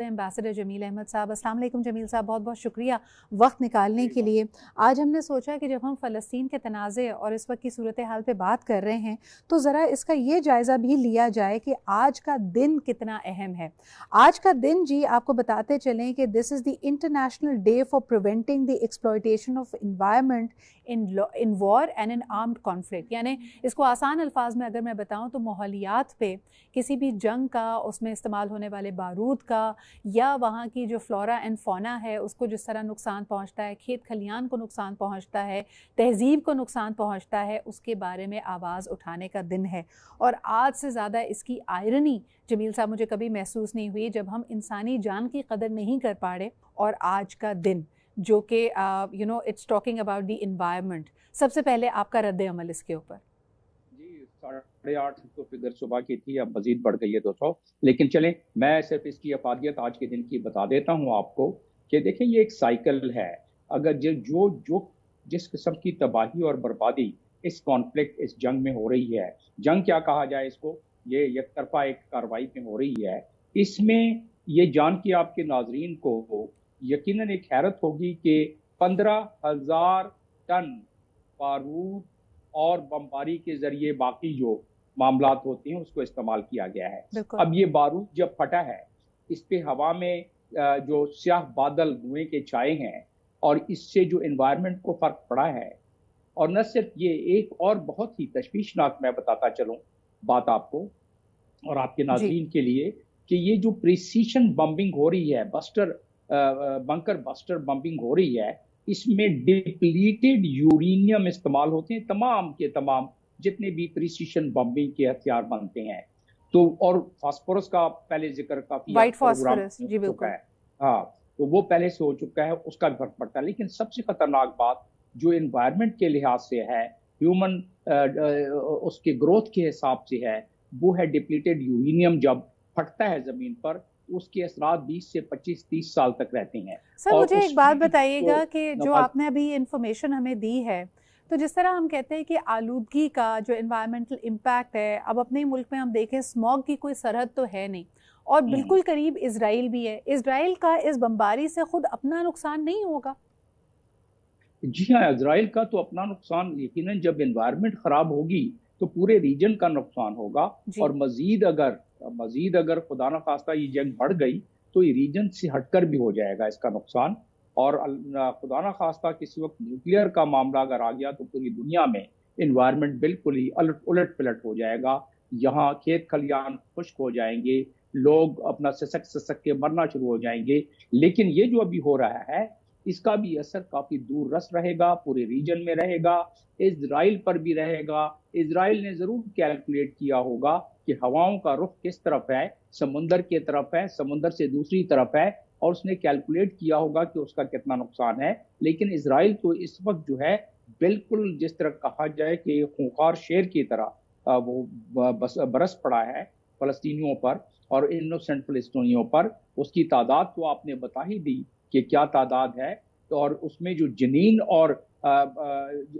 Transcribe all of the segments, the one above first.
Ambassador Jameel Ahmad साहब। अस्सलाम वालेकुम जमील साहब, बहुत बहुत शुक्रिया वक्त निकालने के लिए। आज हमने सोचा कि जब हम फ़लस्तीन के तनाज़े और इस वक्त की सूरत हाल पे बात कर रहे हैं तो ज़रा इसका ये जायज़ा भी लिया जाए कि आज का दिन कितना अहम है। आज का दिन जी आपको बताते चलें कि this is the international day for preventing the exploitation of environment in war and in armed conflict. यानी इसको आसान अल्फाज में अगर मैं बताऊँ तो माहौलियात पे किसी भी जंग का, उसमें इस्तेमाल होने वाले बारूद का या वहाँ की जो फ्लोरा एंड फौना है उसको जिस तरह नुकसान पहुँचता है, खेत खलियान को नुकसान पहुँचता है, तहज़ीब को नुकसान पहुँचता है, उसके बारे में आवाज़ उठाने का दिन है। और आज से ज़्यादा इसकी आयरनी जमील साहब मुझे कभी महसूस नहीं हुई जब हम इंसानी जान की कदर नहीं कर पा रहे। और आज का दिन जो कि it's talking about the environment, सबसे पहले आपका रद्द अमल इसके ऊपर। 8:30 तो फिगर सुबह की थी, अब मजीद बढ़ गई है 200। लेकिन चलें, मैं सिर्फ इसकी अफादियत आज के दिन की बता देता हूं आपको कि देखें ये एक साइकिल है। अगर जो जिस किस्म की तबाही और बर्बादी इस कॉन्फ्लिक्ट, इस जंग में हो रही है, जंग क्या कहा जाए इसको, ये एक तरफा एक कार्रवाई में हो रही है, इसमें ये जान के आपके नाजरीन को यकीनन एक हैरत होगी कि 15,000 टन बारूद और बमबारी के जरिए बाकी जो मामलात होते हैं उसको इस्तेमाल किया गया है। अब ये बारूद जब फटा है, इस पे हवा में जो स्याह बादल धुएं के छाए हैं और इससे जो एनवायरनमेंट को फर्क पड़ा है। और न सिर्फ ये, एक और बहुत ही तशवीशनाक मैं बताता चलूं बात आपको और आपके नाज़रीन के लिए कि ये जो प्रिसीशन बम्बिंग हो रही है, बंकर बस्टर बम्बिंग हो रही है, इसमें डिप्लीटेड यूरेनियम इस्तेमाल होते हैं, तमाम के तमाम जितने भी प्रिसीशन बम्बिंग के हथियार बनते हैं। तो और फास्फोरस का पहले जिक्र काफी, वाइट फास्फोरस जी बिल्कुल, हाँ, तो वो पहले से हो चुका है, उसका भी फर्क पड़ता है। लेकिन सबसे खतरनाक बात जो एनवायरनमेंट के लिहाज से है, ह्यूमन उसके ग्रोथ के हिसाब से है, वो है डिप्लीटेड यूरेनियम जब फटता है जमीन पर, उसके असरात 20 से 25-30 साल तक रहते हैं। सर मुझे एक बात बताइएगा कि जो आपने अभी इंफॉर्मेशन हमें दी है, तो जिस तरह हम कहते हैं कि आलूदगी का जो एनवायरमेंटल इम्पैक्ट है, अब अपने मुल्क में हम देखें स्मॉग की कोई सरहद तो है नहीं और बिल्कुल करीब इजराइल भी है। इजराइल का इस बमबारी से खुद अपना नुकसान नहीं होगा? जी हाँ, इजराइल का तो अपना नुकसान यकीनन, जब एनवायरनमेंट खराब होगी तो पूरे रीजन का नुकसान होगा। और मजीद अगर खुदा न खास्ता ये जंग बढ़ गई तो ये रीजन से हटकर भी हो जाएगा इसका नुकसान। और खुदा न खास्ता किसी वक्त न्यूक्लियर का मामला अगर आ गया तो पूरी दुनिया में एनवायरनमेंट बिल्कुल ही उलट पलट हो जाएगा। यहाँ खेत खलियान खुश्क हो जाएंगे, लोग अपना सिसक के मरना शुरू हो जाएंगे। लेकिन ये जो अभी हो रहा है इसका भी असर काफी दूर रस रहेगा, पूरे रीजन में रहेगा, इजराइल पर भी रहेगा। इजराइल ने जरूर कैलकुलेट किया होगा कि हवाओं का रुख किस तरफ है, समुंदर की तरफ है, समुंदर से दूसरी तरफ है, और उसने कैलकुलेट किया होगा कि उसका कितना नुकसान है। लेकिन इजराइल तो इस वक्त जो है बिल्कुल जिस तरह कहा जाए कि खूंखार शेर की तरह वो बरस पड़ा है फलस्तीनियों पर और इनोसेंट फलस्तीनियों पर। उसकी तादाद तो आपने बता ही दी कि क्या तादाद है। तो और उसमें जो जनीन और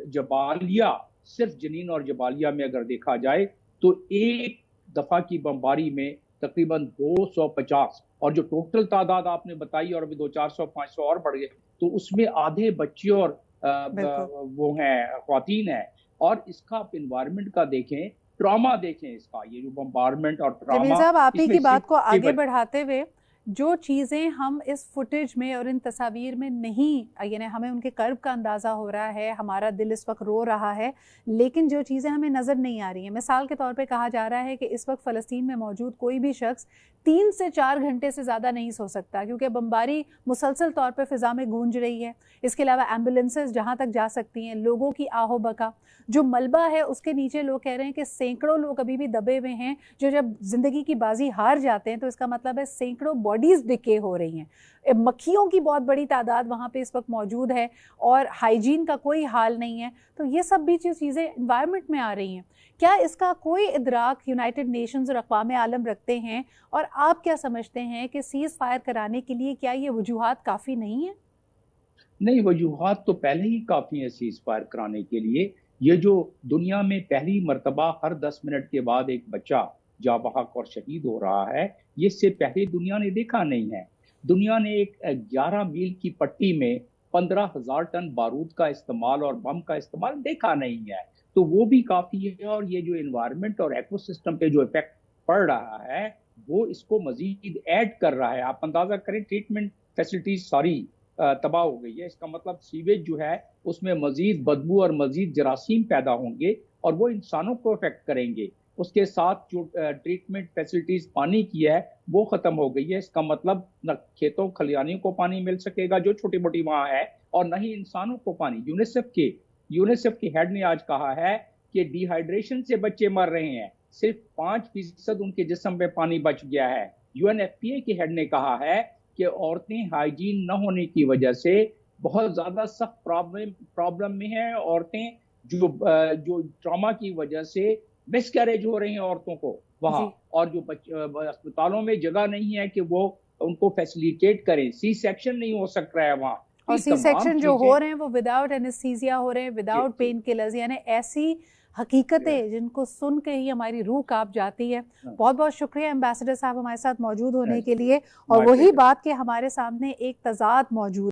जबालिया, सिर्फ जनीन और जबालिया में अगर देखा जाए तो एक दफा की बमबारी में तकरीबन 250, और जो टोटल तादाद आपने बताई और अभी 400-500 और बढ़ गए, तो उसमें आधे बच्चे और वो हैं, ख्वातीन हैं। और इसका आप इन्वायरमेंट का देखें, ट्रॉमा देखें इसका, ये जो बम्बारमेंट और ट्रॉमा। साहब आप ही की बात को आगे बढ़ाते हुए, जो चीज़ें हम इस फुटेज में और इन तस्वीर में नहीं, यानी हमें उनके कर्ब का अंदाज़ा हो रहा है, हमारा दिल इस वक्त रो रहा है, लेकिन जो चीज़ें हमें नज़र नहीं आ रही हैं, मिसाल के तौर पे कहा जा रहा है कि इस वक्त फ़लस्तीन में मौजूद कोई भी शख्स 3 से 4 घंटे से ज़्यादा नहीं सो सकता क्योंकि बमबारी मुसलसल तौर पर फ़िज़ा में गूंज रही है। इसके अलावा एम्बुलेंसेज जहाँ तक जा सकती हैं, लोगों की आहो बका, जो मलबा है उसके नीचे लोग कह रहे हैं कि सैकड़ों लोग अभी भी दबे हुए हैं, जो जब ज़िंदगी की बाजी हार जाते हैं तो इसका मतलब है सैकड़ों बॉडीज़ डिके हो रही हैं। मक्खियों की बहुत बड़ी तादाद वहाँ पे इस वक्त मौजूद है और हाइजीन का कोई हाल नहीं है। तो ये सब भी चीज़ें एनवायरनमेंट में आ रही हैं। क्या इसका कोई इदराक यूनाइटेड नेशंस और अक़वाम आलम रखते हैं? और आप क्या समझते हैं कि सीज़ फायर कराने के लिए क्या ये वजूहात काफ़ी नहीं है? नहीं, वजूहात तो पहले ही काफ़ी है सीज़ फायर कराने के लिए। ये जो दुनिया में पहली मरतबा हर 10 मिनट के बाद एक बच्चा जाँ बहक और शहीद हो रहा है, ये इससे पहले दुनिया ने देखा नहीं है। दुनिया ने एक 11 मील की पट्टी में 15,000 टन बारूद का इस्तेमाल और बम का इस्तेमाल देखा नहीं है। तो वो भी काफ़ी है, और ये जो एनवायरनमेंट और इकोसिस्टम पे जो इफेक्ट पड़ रहा है, वो इसको मजीद ऐड कर रहा है। आप अंदाजा करें, ट्रीटमेंट फैसिलिटीज सारी तबाह हो गई है। इसका मतलब सीवेज जो है उसमें मजीद बदबू और मजीद जरासीम पैदा होंगे और वो इंसानों को अफेक्ट करेंगे। उसके साथ जो ट्रीटमेंट फैसिलिटीज पानी की है वो खत्म हो गई है। इसका मतलब न खेतों खलियानियों को पानी मिल सकेगा जो छोटी मोटी वहाँ है, और न ही इंसानों को पानी। यूनिसेफ के हेड ने आज कहा है कि डिहाइड्रेशन से बच्चे मर रहे हैं, सिर्फ 5% उनके जिस्म में पानी बच गया है। यूएनएफपीए के हेड ने कहा है कि औरतें हाइजीन न होने की वजह से बहुत ज्यादा सख्त प्रॉब्लम में हैं। औरतें जो ट्रॉमा की वजह से मिसकैरेज हो रही हैं औरतों को वहाँ, और जो अस्पतालों में जगह नहीं है कि वो उनको फैसिलिटेट करें, सी सेक्शन नहीं हो सक रहा है वहाँ। और सी सेक्शन जो हो रहे हैं वो विदाउट एनेस्थीसिया हो रहे हैं, विदाउट पेन किलर्स, यानी ऐसी हकीकतें जिनको सुन के ही हमारी रूह कांप जाती है। बहुत बहुत शुक्रिया एम्बेसडर साहब हमारे साथ मौजूद होने के लिए। और वही बात कि हमारे सामने एक तजाद मौजूद